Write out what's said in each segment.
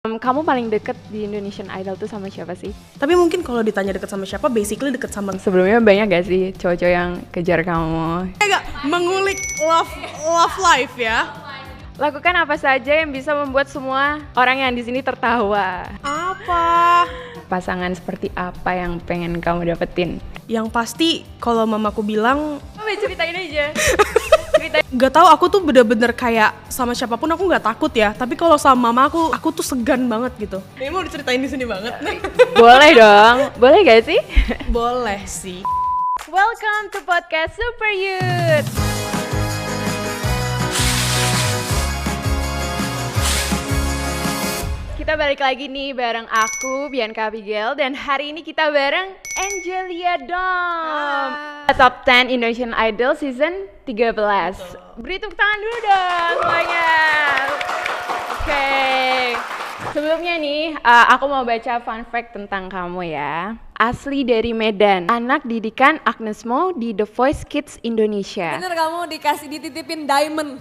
Kamu paling deket di Indonesian Idol tuh sama siapa sih? Tapi mungkin kalau ditanya deket sama siapa, basically deket sama... Sebelumnya banyak gak sih cowok-cowok yang kejar kamu? Agak mengulik love life ya. Lakukan apa saja yang bisa membuat semua orang yang di sini tertawa. Apa? Pasangan seperti apa yang pengen kamu dapetin? Yang pasti kalau mamaku bilang... Kamu ceritain aja. Gak tahu, aku tuh bener-bener kayak sama siapapun aku gak takut ya. Tapi kalau sama mama aku tuh segan banget gitu. Ini mau diceritain di sini banget. Boleh dong, boleh gak sih? Boleh sih. Welcome to podcast Super Youth. Kita balik lagi nih bareng aku, Bianca Abigail, dan hari ini kita bareng Angelia Dom. Top 10 Indonesian Idol season 13. Beri tepuk tangan dulu dong semuanya. Oke. Sebelumnya nih, aku mau baca fun fact tentang kamu ya. Asli dari Medan, anak didikan Agnes Mo di The Voice Kids Indonesia. Bener, kamu dititipin diamond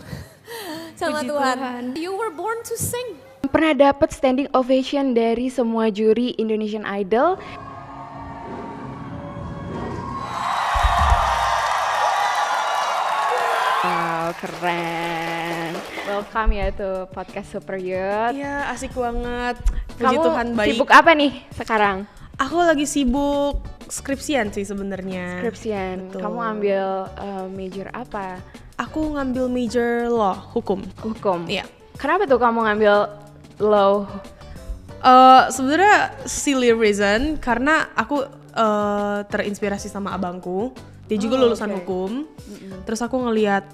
sama Tuhan. You were born to sing. Pernah dapat standing ovation dari semua juri Indonesian Idol. Wow, keren. Welcome ya tuh podcast Super Youth. Iya, asik banget. Puji Kamu Tuhan baik. sibuk apa nih sekarang? Aku lagi sibuk skripsian sih sebenarnya. Skripsian. Betul. Kamu ambil major apa? Aku ngambil major law, hukum. Hukum. Iya. Kenapa tuh kamu ngambil law? Sebenarnya silly reason karena aku terinspirasi sama abangku. Dia juga lulusan hukum. Terus aku ngelihat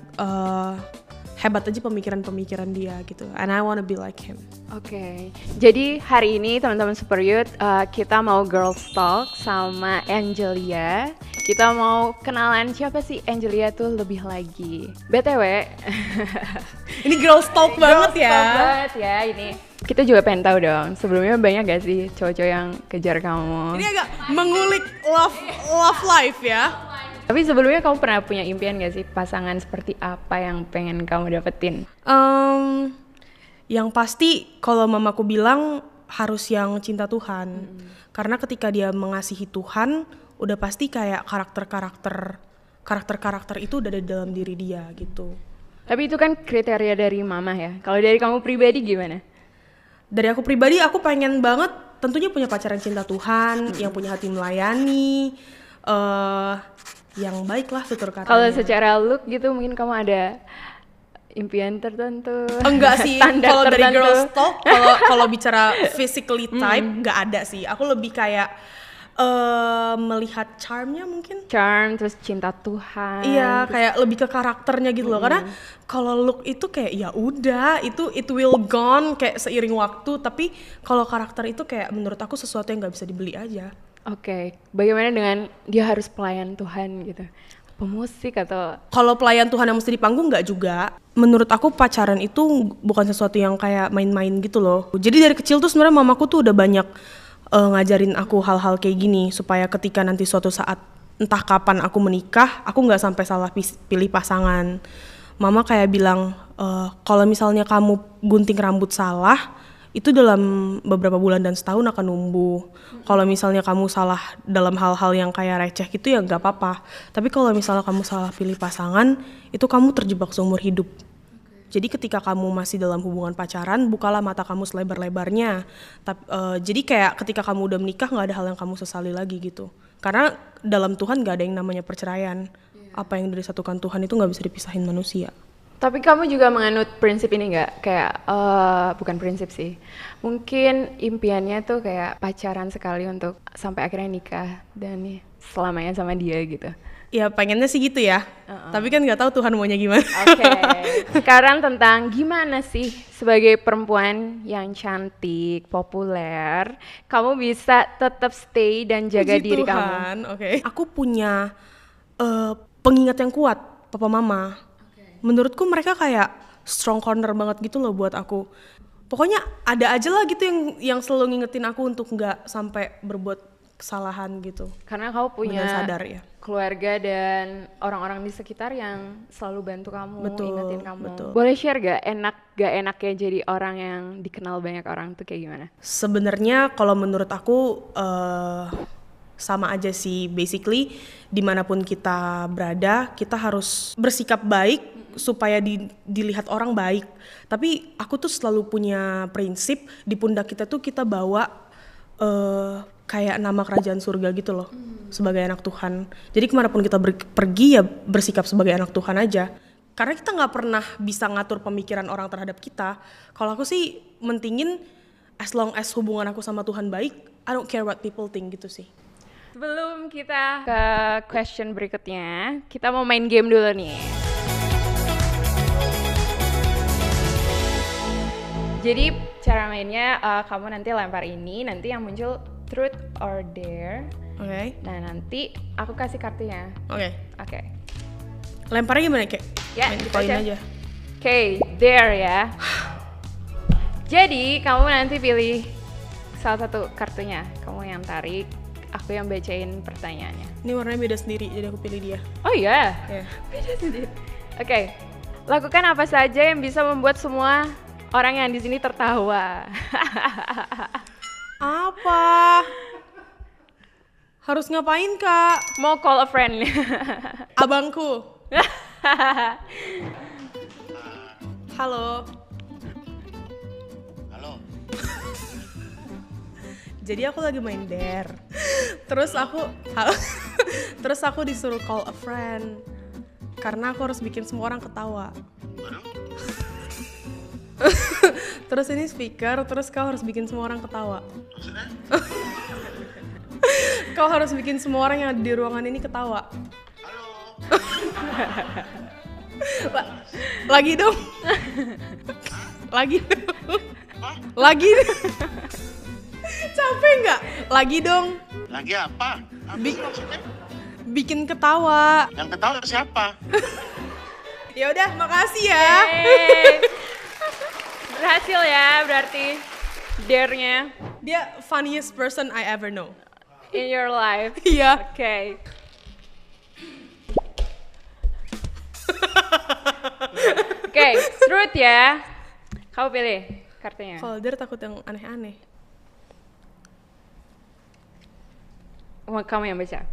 hebat aja pemikiran-pemikiran dia gitu. And I wanna be like him. Oke. Jadi hari ini teman-teman Super Youth kita mau girls talk sama Angelia. Kita mau kenalan siapa sih Angelia tuh lebih lagi. BTW. Ini girls talk banget ya. Talk banget ya ini. Kita juga pengen tahu dong, sebelumnya banyak gak sih cowok-cowok yang kejar kamu? Ini agak mengulik love life ya. Tapi sebelumnya kamu pernah punya impian gak sih pasangan seperti apa yang pengen kamu dapetin? Yang pasti kalau mamaku bilang harus yang cinta Tuhan. Karena ketika dia mengasihi Tuhan, udah pasti kayak karakter-karakter itu udah ada dalam diri dia gitu. Tapi itu kan kriteria dari mama ya. Kalau dari kamu pribadi gimana? Dari aku pribadi, aku pengen banget tentunya punya pacar yang cinta Tuhan, yang punya hati melayani, yang baik lah tutur katanya. Kalau secara look gitu mungkin kamu ada impian tertentu? Enggak sih, kalau dari girls talk, kalau bicara physically type, nggak ada sih. Aku lebih kayak melihat charmnya mungkin. Charm, terus cinta Tuhan. Iya, kayak lebih ke karakternya gitu loh. Karena kalau look itu kayak ya udah, itu it will gone kayak seiring waktu. Tapi kalau karakter itu kayak menurut aku sesuatu yang nggak bisa dibeli aja. Oke, bagaimana dengan dia harus pelayan Tuhan gitu? Pemusik atau? Kalau pelayan Tuhan yang mesti di panggung nggak juga. Menurut aku pacaran itu bukan sesuatu yang kayak main-main gitu loh. Jadi dari kecil tuh sebenarnya mamaku tuh udah banyak ngajarin aku hal-hal kayak gini supaya ketika nanti suatu saat entah kapan aku menikah, aku nggak sampai salah pilih pasangan. Mama kayak bilang kalau misalnya kamu gunting rambut salah, itu dalam beberapa bulan dan setahun akan numbuh. Kalau misalnya kamu salah dalam hal-hal yang kayak receh gitu ya nggak apa-apa. Tapi kalau misalnya kamu salah pilih pasangan, itu kamu terjebak seumur hidup. Jadi ketika kamu masih dalam hubungan pacaran, bukalah mata kamu selebar-lebarnya. Jadi kayak ketika kamu udah menikah nggak ada hal yang kamu sesali lagi gitu. Karena dalam Tuhan nggak ada yang namanya perceraian. Apa yang disatukan Tuhan itu nggak bisa dipisahin manusia. Tapi kamu juga menganut prinsip ini nggak? Kayak bukan prinsip sih. Mungkin impiannya tuh kayak pacaran sekali untuk sampai akhirnya nikah dan nih selamanya sama dia gitu. Ya pengennya sih gitu ya. Tapi kan nggak tahu Tuhan maunya gimana. Oke. Sekarang tentang gimana sih sebagai perempuan yang cantik, populer, kamu bisa tetap stay dan jaga Puji diri Tuhan. kamu. Oke. Aku punya pengingat yang kuat, papa mama. Menurutku mereka kayak strong corner banget gitu loh buat aku. Pokoknya ada aja lah gitu yang selalu ngingetin aku untuk nggak sampai berbuat kesalahan gitu. Karena kamu punya Benar sadar ya. keluarga dan orang-orang di sekitar yang selalu bantu kamu, Betul, ingetin kamu. betul. Boleh share gak gak enaknya jadi orang yang dikenal banyak orang tuh kayak gimana? Sebenarnya kalau menurut aku sama aja sih, basically dimanapun kita berada kita harus bersikap baik supaya dilihat orang baik. Tapi aku tuh selalu punya prinsip di pundak kita tuh kita bawa kayak nama kerajaan surga gitu loh, sebagai anak Tuhan. Jadi kemanapun kita pergi ya bersikap sebagai anak Tuhan aja. Karena kita nggak pernah bisa ngatur pemikiran orang terhadap kita. Kalau aku sih mentingin as long as hubungan aku sama Tuhan baik, I don't care what people think gitu sih. Sebelum kita ke question berikutnya, kita mau main game dulu nih. Jadi cara mainnya kamu nanti lempar ini, nanti yang muncul truth or dare. Oke. Nah nanti aku kasih kartunya. Oke. Lemparnya gimana Kek? Ya, Main gitu koin aja. aja. Oke, dare ya. Jadi kamu nanti pilih salah satu kartunya. Kamu yang tarik, aku yang bacain pertanyaannya. Ini warnanya beda sendiri, jadi aku pilih dia. Oh iya? Yeah. Beda sendiri. Oke. Lakukan apa saja yang bisa membuat semua orang yang di sini tertawa. Apa? Harus ngapain Kak? Mau call a friend. Abangku. Halo. Halo. Jadi aku lagi main dare. Terus aku disuruh call a friend. Karena aku harus bikin semua orang ketawa. Terus ini speaker, terus kau harus bikin semua orang ketawa. Maksudnya? Kau harus bikin semua orang yang ada di ruangan ini ketawa. Halo. Lagi dong. Lagi dong. Lagi. Capek nggak? Lagi dong. Lagi apa? Apa sih maksudnya? Bikin ketawa. Yang ketawa siapa? Ya udah, makasih ya. Yeay. Berhasil ya berarti dare-nya Dia funniest person I ever know. in your life. Iya. Oke. Oke, truth ya. Kamu pilih kartunya. Kalau dia takut yang aneh-aneh. Kamu yang baca.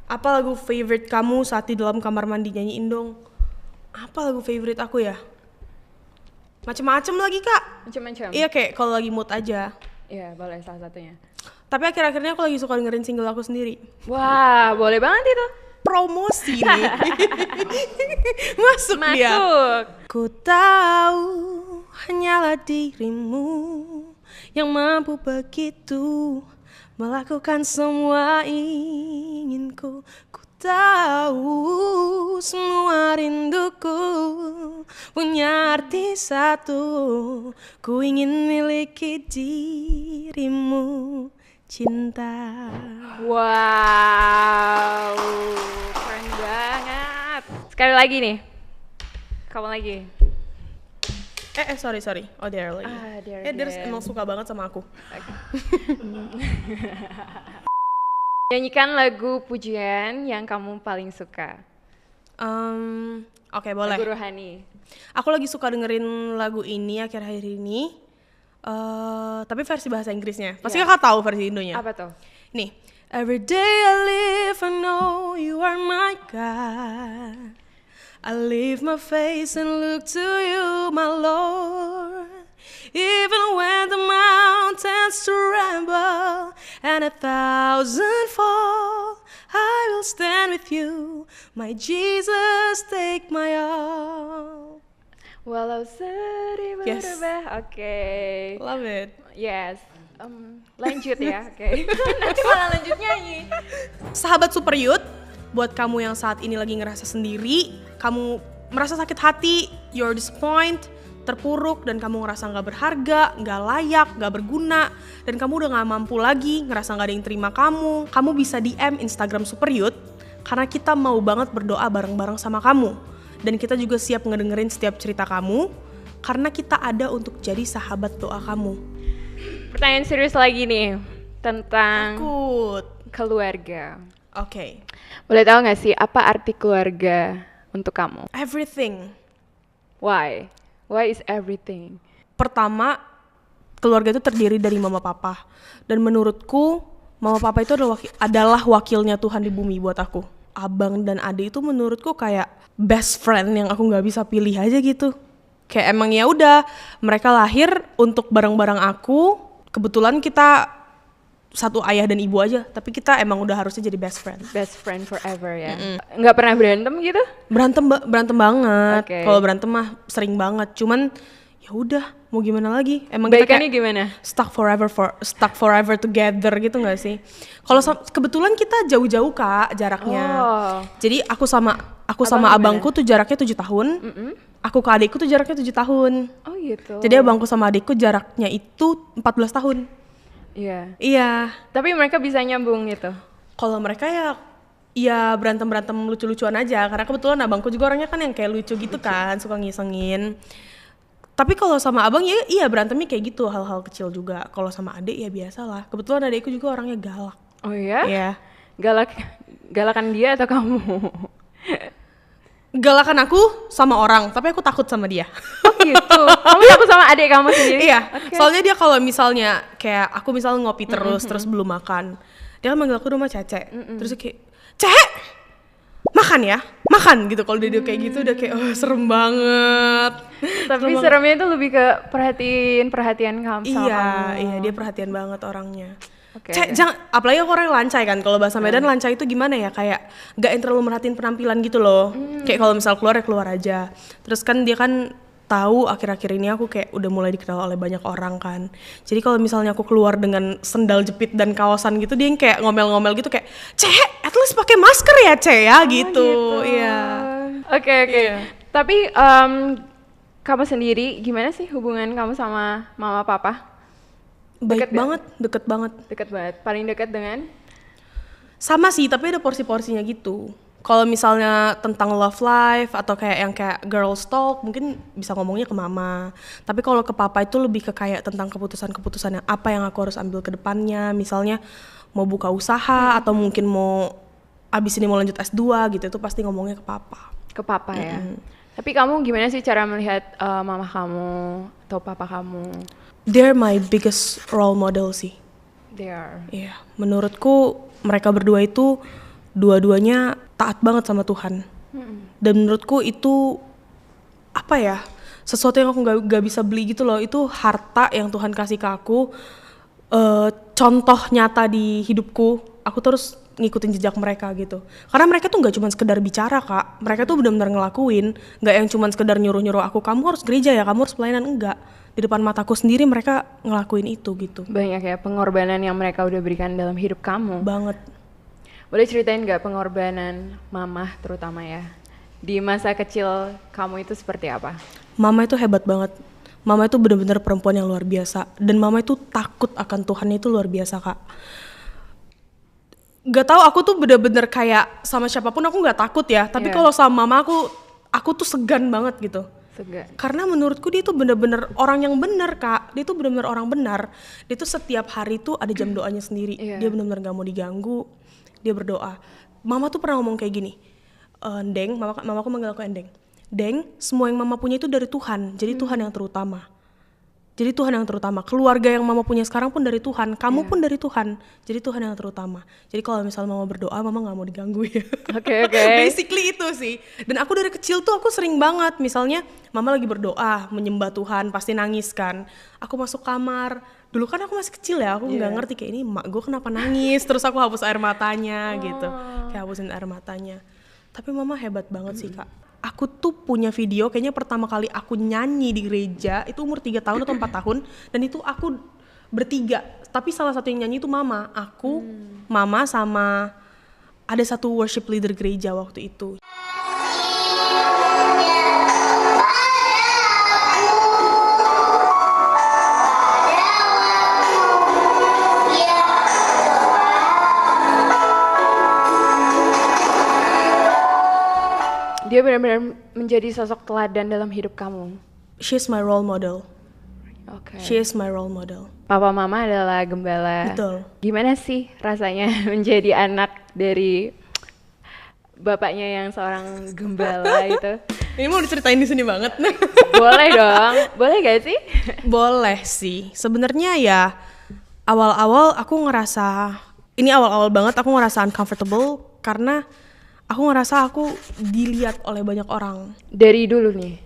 Apa lagu favorite kamu saat di dalam kamar mandi, nyanyiin dong? Apa lagu favorite aku ya? Macem-macem lagi Kak. Macam-macam. Iya kayak kalau lagi mood aja. Iya, boleh salah satunya. Tapi akhir-akhirnya aku lagi suka dengerin single aku sendiri. Wah, boleh banget itu. Promosi nih. Masuk dia. Masuk. Ku tahu hanyalah dirimu yang mampu begitu melakukan semua inginku. Ku tahu semua rinduku punya arti satu. Ku ingin miliki dirimu, cinta. Wow, keren banget. Sekali lagi nih. Kamu lagi. Sorry. Oh, Dare lagi. Dare Dare again. emang suka banget sama aku. Nyanyikan lagu pujian yang kamu paling suka. Oke, boleh. Lagu rohani. Aku lagi suka dengerin lagu ini akhir-akhir ini. Tapi versi bahasa Inggrisnya. Pasti Iya. Kakak tahu versi Indonya. Apa tuh? Nih. Every day I live, I know you are my God. I lift my face and look to you, my Lord. Even when the mountains tremble and 1,000 fall, I will stand with you, my Jesus, take my all. Walau sedih Yes. berubah. Oke. Love it. Yes. Lanjut ya. Oke. Nanti malah lanjut nyanyi. Sahabat Super Youth, buat kamu yang saat ini lagi ngerasa sendiri, kamu merasa sakit hati, you're disappointed, terpuruk, dan kamu ngerasa gak berharga, gak layak, gak berguna, dan kamu udah gak mampu lagi, ngerasa gak ada yang terima kamu bisa DM Instagram Super Youth, karena kita mau banget berdoa bareng-bareng sama kamu. Dan kita juga siap ngedengerin setiap cerita kamu, karena kita ada untuk jadi sahabat doa kamu. Pertanyaan serius lagi nih tentang Takut. keluarga. Oke. Boleh tahu nggak sih apa arti keluarga untuk kamu? Everything. Why? Why is everything? Pertama, keluarga itu terdiri dari mama papa. Dan menurutku, mama papa itu adalah wakilnya Tuhan di bumi buat aku. Abang dan adik itu menurutku kayak best friend yang aku nggak bisa pilih aja gitu. Kayak emang ya udah, mereka lahir untuk bareng-bareng aku. Kebetulan kita satu ayah dan ibu aja, tapi kita emang udah harusnya jadi best friend. Best friend forever ya. Nggak pernah berantem gitu? Berantem banget. Oke. Kalau berantem mah sering banget. Cuman ya udah, mau gimana lagi? Emang Baikannya kita kayak gimana? stuck forever together gitu nggak sih? Kalau kebetulan kita jauh-jauh Kak jaraknya. Oh. Jadi aku sama Abang abangku tuh jaraknya 7 tahun. Aku ke adikku tuh jaraknya 7 tahun. Oh gitu. Jadi abangku sama adikku jaraknya itu 14 tahun. Iya. Iya. Tapi mereka bisa nyambung gitu. Kalau mereka ya berantem lucu-lucuan aja. Karena kebetulan abangku juga orangnya kan yang kayak lucu gitu kan, suka ngisengin. Tapi kalau sama abang ya iya berantemnya kayak gitu, hal-hal kecil juga. Kalau sama adik ya biasalah. Kebetulan adikku juga orangnya galak. Oh iya? Iya. Galakan dia atau kamu? Galakan aku sama orang, tapi aku takut sama dia. Oh gitu. Kamu takut sama adik kamu sendiri? Iya. Oke. Soalnya dia kalau misalnya kayak aku misalnya ngopi terus belum makan, dia kan manggil aku rumah Cece. Terus dia kayak, "Cek, makan gitu." Kalau dia kayak gitu udah kayak serem banget. Tapi seremnya itu lebih ke perhatian kamu sama Iya, kamu. iya dia perhatian banget orangnya. Oke. Cek, jangan, apalagi aku orang yang lancai kan. Kalau bahasa Medan lancai itu gimana ya? Kayak gak yang terlalu merhatiin penampilan gitu loh. Kayak kalau misal keluar ya keluar aja. Terus kan dia kan tahu akhir-akhir ini aku kayak udah mulai dikenal oleh banyak orang kan. Jadi kalau misalnya aku keluar dengan sendal jepit dan kawasan gitu, dia yang kayak ngomel-ngomel gitu kayak, "Cek, at least pakai masker ya, Cek ya," gitu. Iya. Oke. Iya. Tapi kamu sendiri gimana sih hubungan kamu sama mama papa? Baik Deket banget, deket banget. Deket banget. Paling dekat dengan? Sama sih, tapi ada porsi-porsinya gitu. Kalau misalnya tentang love life atau kayak yang kayak girls talk, mungkin bisa ngomongnya ke mama. Tapi kalau ke papa itu lebih ke kayak tentang keputusan-keputusan yang apa yang aku harus ambil ke depannya. Misalnya mau buka usaha atau mungkin mau abis ini mau lanjut S2 gitu, itu pasti ngomongnya ke papa. Ke papa ya. Tapi kamu gimana sih cara melihat mama kamu atau papa kamu? They're my biggest role model sih. They are. Iya, menurutku mereka berdua itu dua-duanya taat banget sama Tuhan. Dan menurutku itu apa ya, sesuatu yang aku gak bisa beli gitu loh. Itu harta yang Tuhan kasih ke aku, contoh nyata di hidupku. Aku terus ngikutin jejak mereka gitu. Karena mereka tuh gak cuma sekedar bicara Kak, mereka tuh benar-benar ngelakuin. Gak yang cuma sekedar nyuruh-nyuruh aku, kamu harus gereja ya, kamu harus pelayanan, enggak. Di depan mataku sendiri mereka ngelakuin itu gitu. Banyak ya pengorbanan yang mereka udah berikan dalam hidup kamu. Banget. Boleh ceritain gak pengorbanan mama terutama ya? Di masa kecil kamu itu seperti apa? Mama itu hebat banget. Mama itu benar-benar perempuan yang luar biasa. Dan mama itu takut akan Tuhan itu luar biasa Kak. Gak tahu, aku tuh bener-bener kayak sama siapapun aku gak takut ya. Tapi Iya. kalau sama mama aku tuh segan banget gitu. Segan. Karena menurutku dia tuh bener-bener orang yang benar Kak. Dia tuh bener-bener orang benar. Dia tuh setiap hari tuh ada jam doanya sendiri. Iya. Dia bener-bener gak mau diganggu. Dia berdoa. Mama tuh pernah ngomong kayak gini. Deng, mamaku manggil aku Endeng. Deng, semua yang mama punya itu dari Tuhan. Jadi Tuhan yang terutama. Jadi Tuhan yang terutama. Keluarga yang mama punya sekarang pun dari Tuhan. Kamu pun dari Tuhan. Jadi Tuhan yang terutama. Jadi kalau misalnya mama berdoa, mama gak mau diganggu ya. Oke. Basically itu sih. Dan aku dari kecil tuh aku sering banget. Misalnya mama lagi berdoa, menyembah Tuhan, pasti nangis kan. Aku masuk kamar. Dulu kan aku masih kecil ya, aku nggak ngerti kayak ini emak gue kenapa nangis. Terus aku hapus air matanya gitu. Kayak hapusin air matanya. Tapi mama hebat banget sih Kak. Aku tuh punya video, kayaknya pertama kali aku nyanyi di gereja itu umur 3 tahun atau 4 tahun. Dan itu aku bertiga, tapi salah satu yang nyanyi itu mama. Aku, mama sama ada satu worship leader gereja waktu itu. Dia benar-benar menjadi sosok teladan dalam hidup kamu. She's my role model. Oke. She is my role model. papa mama adalah gembala. Betul. Gimana sih rasanya menjadi anak dari bapaknya yang seorang gembala itu? Ini mau diceritain di sini banget. Boleh dong, boleh gak sih? Boleh sih. Sebenarnya ya awal-awal aku ngerasa, ini awal-awal banget aku ngerasa uncomfortable karena aku ngerasa aku dilihat oleh banyak orang. Dari dulu nih,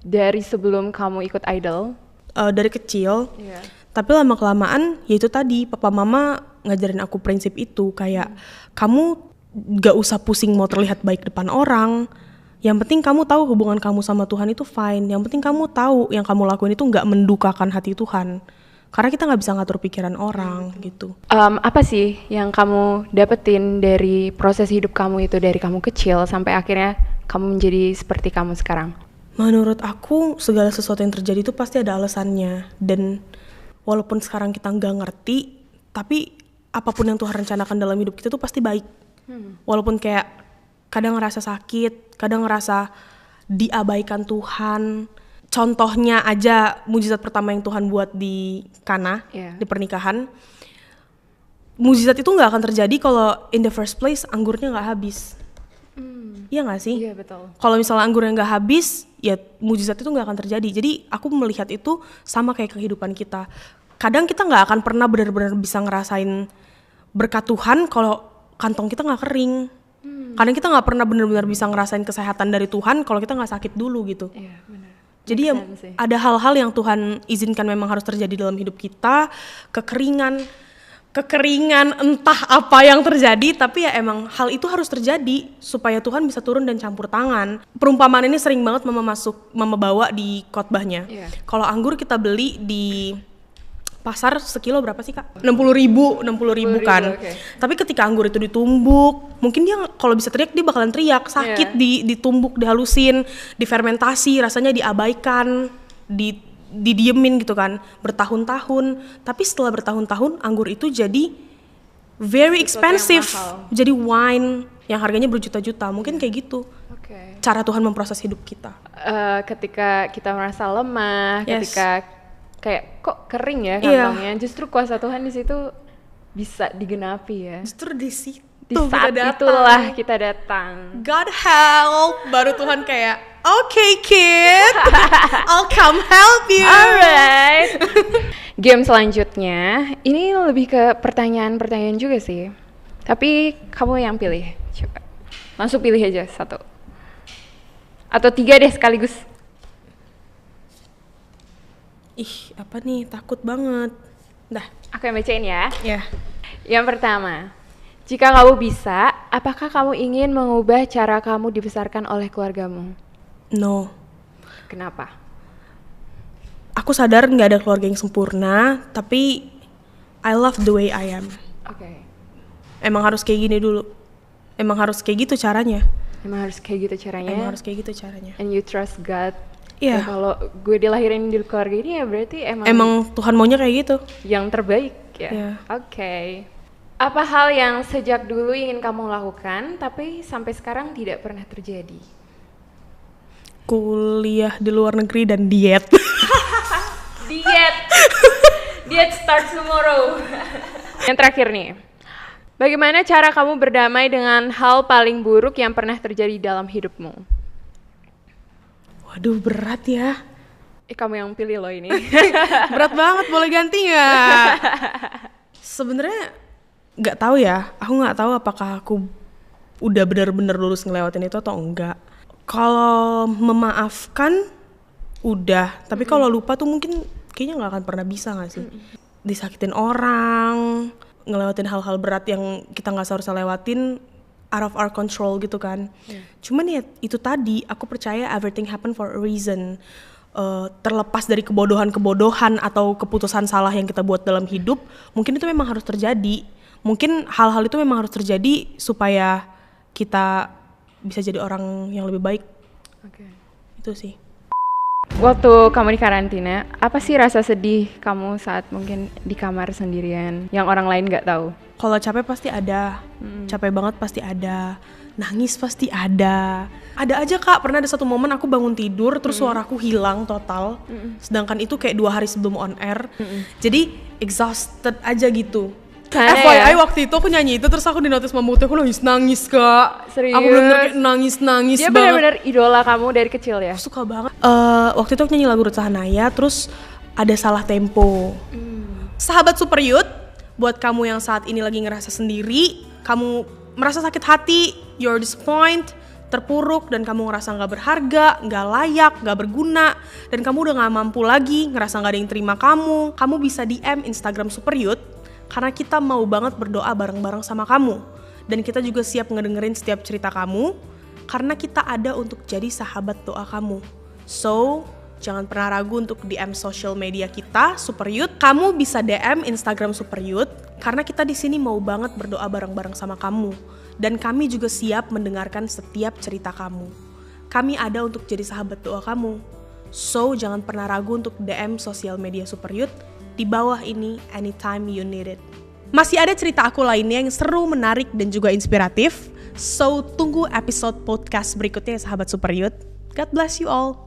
dari sebelum kamu ikut idol? Dari kecil. Iya. Tapi lama-kelamaan ya itu tadi papa mama ngajarin aku prinsip itu kayak kamu gak usah pusing mau terlihat baik depan orang. Yang penting kamu tahu hubungan kamu sama Tuhan itu fine. Yang penting kamu tahu yang kamu lakuin itu gak mendukakan hati Tuhan. Karena kita gak bisa ngatur pikiran orang gitu. Apa sih yang kamu dapetin dari proses hidup kamu itu dari kamu kecil sampai akhirnya kamu menjadi seperti kamu sekarang? Menurut aku segala sesuatu yang terjadi itu pasti ada alasannya. Dan walaupun sekarang kita gak ngerti, tapi apapun yang Tuhan rencanakan dalam hidup kita tuh pasti baik. Walaupun kayak kadang ngerasa sakit, kadang ngerasa diabaikan Tuhan. Contohnya aja mujizat pertama yang Tuhan buat di Kana, di pernikahan. Mujizat itu gak akan terjadi kalau in the first place anggurnya gak habis. Iya gak sih? Iya betul. Kalau misalnya anggurnya gak habis, ya mujizat itu gak akan terjadi. Jadi aku melihat itu sama kayak kehidupan kita. Kadang kita gak akan pernah benar-benar bisa ngerasain berkat Tuhan kalau kantong kita gak kering. Kadang kita gak pernah benar-benar bisa ngerasain kesehatan dari Tuhan kalau kita gak sakit dulu gitu. Iya benar. Jadi ya ada hal-hal yang Tuhan izinkan memang harus terjadi dalam hidup kita. Kekeringan entah apa yang terjadi, tapi ya emang hal itu harus terjadi supaya Tuhan bisa turun dan campur tangan. Perumpamaan ini sering banget mama bawa di khotbahnya. Kalau anggur kita beli di pasar sekilo berapa sih Kak? 60.000 kan. Okay. Tapi ketika anggur itu ditumbuk, mungkin dia kalau bisa teriak dia bakalan teriak, sakit ditumbuk, dihalusin, difermentasi, rasanya diabaikan, didiemin gitu kan, bertahun-tahun. Tapi setelah bertahun-tahun anggur itu jadi very expensive, jadi wine yang harganya berjuta-juta. Mungkin kayak gitu. Cara Tuhan memproses hidup kita. Ketika kita merasa lemah, ketika kayak kok kering ya kantongnya, justru kuasa Tuhan di situ bisa digenapi ya. Justru di situ di saat itulah kita datang. God help, baru Tuhan kayak, okay kid, I'll come help you. Alright. Game selanjutnya, ini lebih ke pertanyaan-pertanyaan juga sih. Tapi kamu yang pilih, coba. Langsung pilih aja satu. Atau 3 deh sekaligus. Ih, apa nih? Takut banget. Dah, aku yang bacain ya. Ya. Yang pertama, jika kamu bisa, apakah kamu ingin mengubah cara kamu dibesarkan oleh keluargamu? No. Kenapa? Aku sadar nggak ada keluarga yang sempurna, tapi I love the way I am. Oke. Emang harus kayak gini dulu. Emang harus kayak gitu caranya. Emang harus kayak gitu caranya. And you trust God. Iya. Ya, kalau gue dilahirin di keluarga ini ya berarti emang Tuhan maunya kayak gitu. Yang terbaik ya. Yeah. Oke. Apa hal yang sejak dulu ingin kamu lakukan tapi sampai sekarang tidak pernah terjadi? Kuliah di luar negeri dan diet. Diet starts tomorrow. Yang terakhir nih. Bagaimana cara kamu berdamai dengan hal paling buruk yang pernah terjadi dalam hidupmu? Waduh, berat ya. Kamu yang pilih loh ini. Berat banget, boleh ganti nggak? Sebenarnya nggak tahu ya. Aku nggak tahu apakah aku udah benar-benar lulus ngelewatin itu atau enggak. Kalau memaafkan, udah. Tapi kalau lupa tuh mungkin kayaknya nggak akan pernah bisa nggak sih? Disakitin orang, ngelewatin hal-hal berat yang kita nggak seharusnya lewatin, out of our control gitu kan. Cuman ya itu tadi, aku percaya everything happen for a reason. Terlepas dari kebodohan-kebodohan atau keputusan salah yang kita buat dalam hidup, mungkin itu memang harus terjadi. Mungkin hal-hal itu memang harus terjadi supaya kita bisa jadi orang yang lebih baik. Itu sih. Waktu kamu di karantina, apa sih rasa sedih kamu saat mungkin di kamar sendirian yang orang lain nggak tahu? Kalau capek pasti ada, capek banget pasti ada, nangis pasti ada. Ada aja Kak, pernah ada satu momen aku bangun tidur terus suaraku hilang total. Sedangkan itu kayak 2 hari sebelum on air. Jadi exhausted aja gitu. Karena FYI ya? waktu itu aku nyanyi itu terus aku dinotis Mama Uti, aku nangis Kak. Serius? Aku bener-bener kayak nangis Dia banget. benar-benar idola kamu dari kecil ya? Aku suka banget. Waktu itu aku nyanyi lagu Ruth Sahanaya, terus ada salah tempo. Sahabat Super Youth, buat kamu yang saat ini lagi ngerasa sendiri, kamu merasa sakit hati, you're disappointed, terpuruk, dan kamu ngerasa gak berharga, gak layak, gak berguna, dan kamu udah gak mampu lagi, ngerasa gak ada yang terima kamu bisa DM Instagram Super Youth, karena kita mau banget berdoa bareng-bareng sama kamu. Dan kita juga siap ngedengerin setiap cerita kamu, karena kita ada untuk jadi sahabat doa kamu. So, jangan pernah ragu untuk DM social media kita, Super Youth. Kamu bisa DM Instagram Super Youth, karena kita di sini mau banget berdoa bareng-bareng sama kamu. Dan kami juga siap mendengarkan setiap cerita kamu. Kami ada untuk jadi sahabat doa kamu. So, jangan pernah ragu untuk DM sosial media Super Youth di bawah ini anytime you need it. Masih ada cerita aku lainnya yang seru, menarik, dan juga inspiratif. So, tunggu episode podcast berikutnya ya sahabat Super Youth. God bless you all.